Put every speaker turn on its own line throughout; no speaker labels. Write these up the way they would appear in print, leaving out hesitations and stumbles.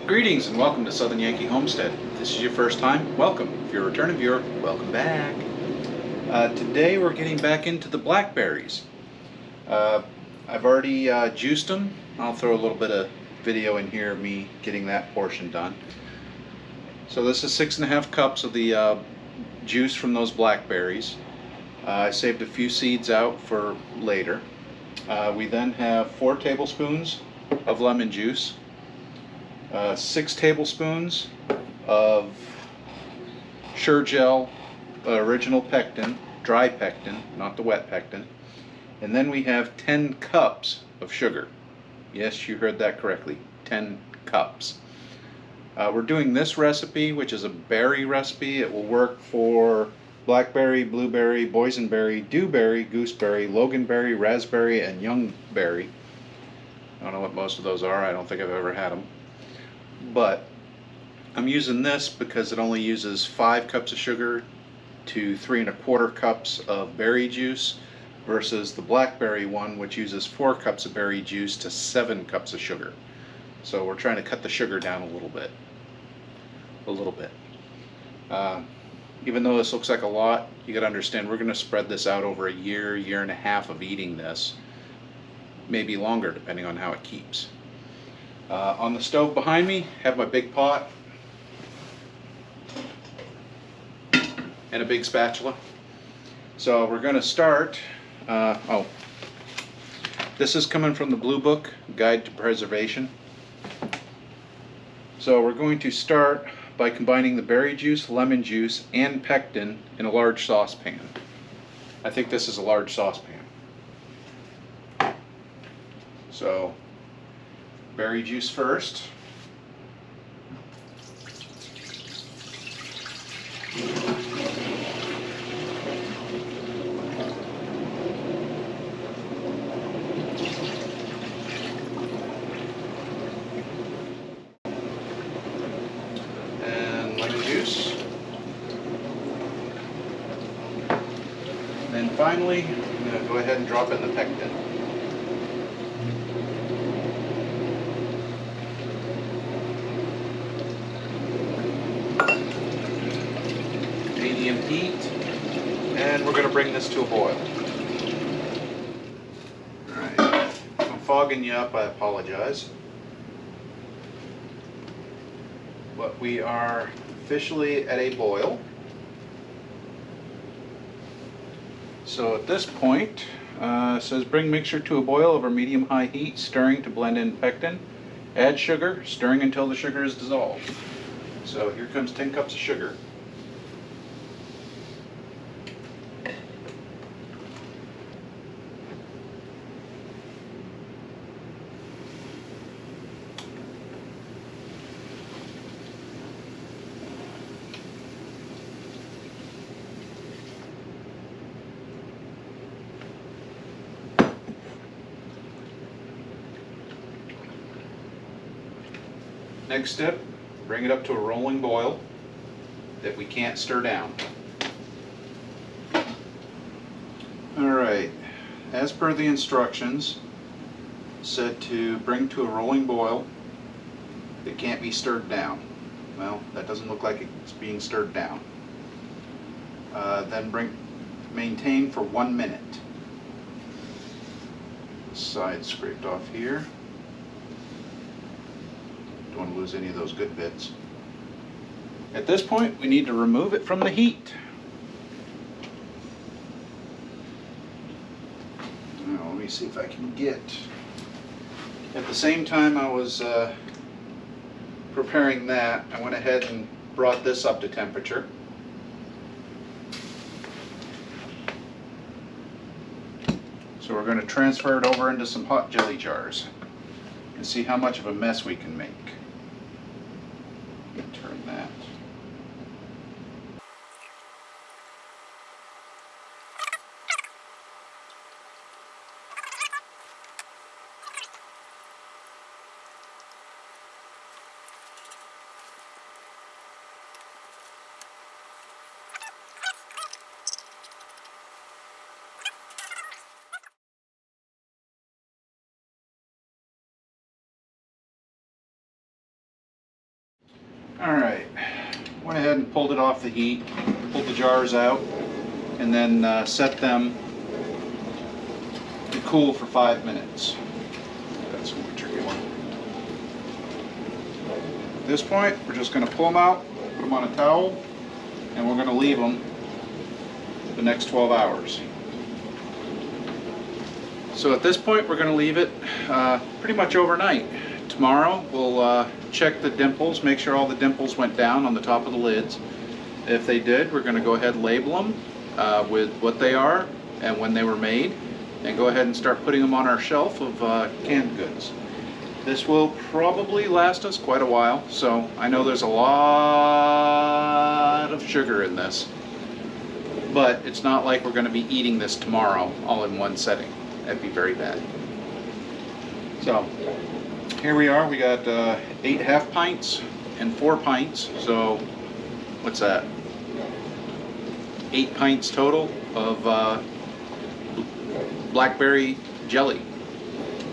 Greetings and welcome to Southern Yankee Homestead. If this is your first time, welcome. If you're a returning viewer, welcome back. Today we're getting back into the blackberries. I've already juiced them. I'll throw a little bit of video in here of me getting that portion done. So this is 6.5 cups of the juice from those blackberries. I saved a few seeds out for later. We then have 4 tablespoons of lemon juice, 6 tablespoons of Sure-Gel original pectin, dry pectin, not the wet pectin, and then we have 10 cups of sugar. Yes, you heard that correctly, 10 cups. We're doing this recipe, which is a berry recipe. It will work for blackberry, blueberry, boysenberry, dewberry, gooseberry, loganberry, raspberry, and youngberry. I don't know what most of those are. I don't think I've ever had them. But I'm using this because it only uses 5 cups of sugar to 3¼ cups of berry juice versus the blackberry one, which uses 4 cups of berry juice to 7 cups of sugar. So we're trying to cut the sugar down a little bit. Even though this looks like a lot, you got to understand we're going to spread this out over a year, year and a half of eating this, maybe longer depending on how it keeps. On the stove behind me, have my big pot and a big spatula. So we're going to start. This is coming from the Blue Book Guide to Preservation. So we're going to start by combining the berry juice, lemon juice, and pectin in a large saucepan. I think this is a large saucepan. So berry juice first. And lemon juice. Then finally, I'm going to go ahead and drop in the pectin. Medium heat, and we're going to bring this to a boil. Alright, if I'm fogging you up, I apologize. But we are officially at a boil. So at this point, it says bring mixture to a boil over medium-high heat, stirring to blend in pectin. Add sugar, stirring until the sugar is dissolved. So here comes 10 cups of sugar. Next step, bring it up to a rolling boil that we can't stir down. Alright, as per the instructions, said to bring to a rolling boil that can't be stirred down. Well, that doesn't look like it's being stirred down. Then maintain for 1 minute. Side scraped off here. Don't want to lose any of those good bits. At this point, we need to remove it from the heat. Now, let me see if I can get. At the same time I was preparing that, I went ahead and brought this up to temperature. So we're going to transfer it over into some hot jelly jars and see how much of a mess we can make. Turn that. Alright, went ahead and pulled it off the heat, pulled the jars out, and then set them to cool for 5 minutes. That's a more tricky one. At this point, we're just going to pull them out, put them on a towel, and we're going to leave them the next 12 hours. So at this point, we're going to leave it pretty much overnight. Tomorrow, we'll check the dimples, make sure all the dimples went down on the top of the lids. If they did, we're going to go ahead and label them with what they are and when they were made, and go ahead and start putting them on our shelf of canned goods. This will probably last us quite a while, so I know there's a lot of sugar in this, but it's not like we're going to be eating this tomorrow all in one setting. That'd be very bad. So here we are. We got 8 half pints and 4 pints, so what's that? 8 pints total of blackberry jelly.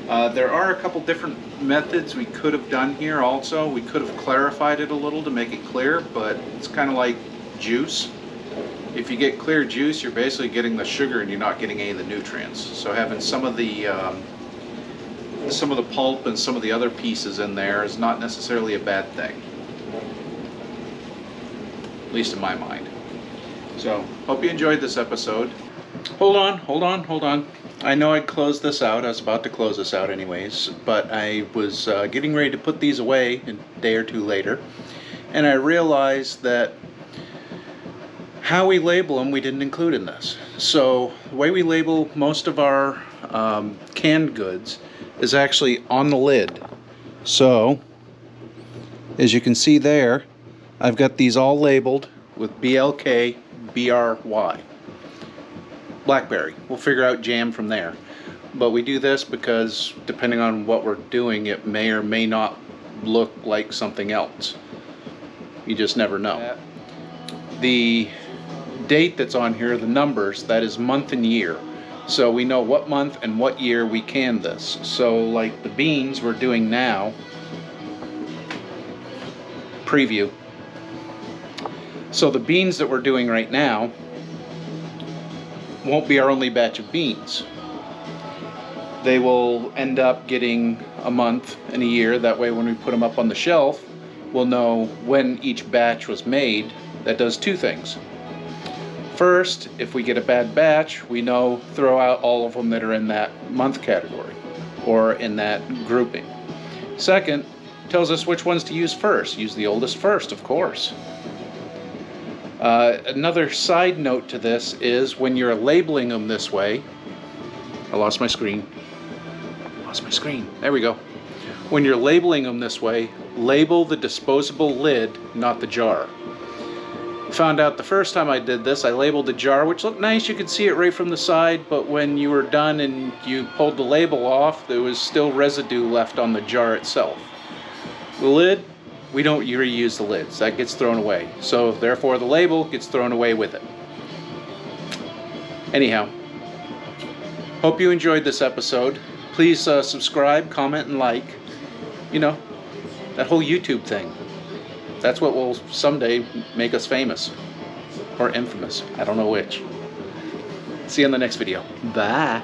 There are a couple different methods we could have done here also. We could have clarified it a little to make it clear, but it's kind of like juice. If you get clear juice, you're basically getting the sugar and you're not getting any of the nutrients. So having some of the pulp and some of the other pieces in there is not necessarily a bad thing, at least in my mind. So hope you enjoyed this episode. Hold on. I know I'd close this out. I was about to close this out anyways, but I was getting ready to put these away a day or two later, and I realized that how we label them we didn't include in this. So the way we label most of our canned goods is actually on the lid. So as you can see there, I've got these all labeled with BLK, BRY. Blackberry. We'll figure out jam from there. But we do this because depending on what we're doing, it may or may not look like something else. You just never know. The date that's on here, the numbers, that is month and year. So we know what month and what year we canned this. So like the beans we're doing now, preview. So the beans that we're doing right now won't be our only batch of beans. They will end up getting a month and a year. That way when we put them up on the shelf, we'll know when each batch was made. That does 2 things. First, if we get a bad batch, we know throw out all of them that are in that month category or in that grouping. Second, tells us which ones to use first. Use the oldest first, of course. Another side note to this is when you're labeling them this way, I lost my screen. There we go. When you're labeling them this way, label the disposable lid, not the jar. Found out the first time I did this, I labeled the jar, which looked nice. You could see it right from the side, but when you were done and you pulled the label off, there was still residue left on the jar itself. The lid, we don't reuse the lids. That gets thrown away. So therefore the label gets thrown away with it. Anyhow, hope you enjoyed this episode. Please subscribe, comment, and like. You know, that whole YouTube thing. That's what will someday make us famous. Or infamous. I don't know which. See you in the next video. Bye.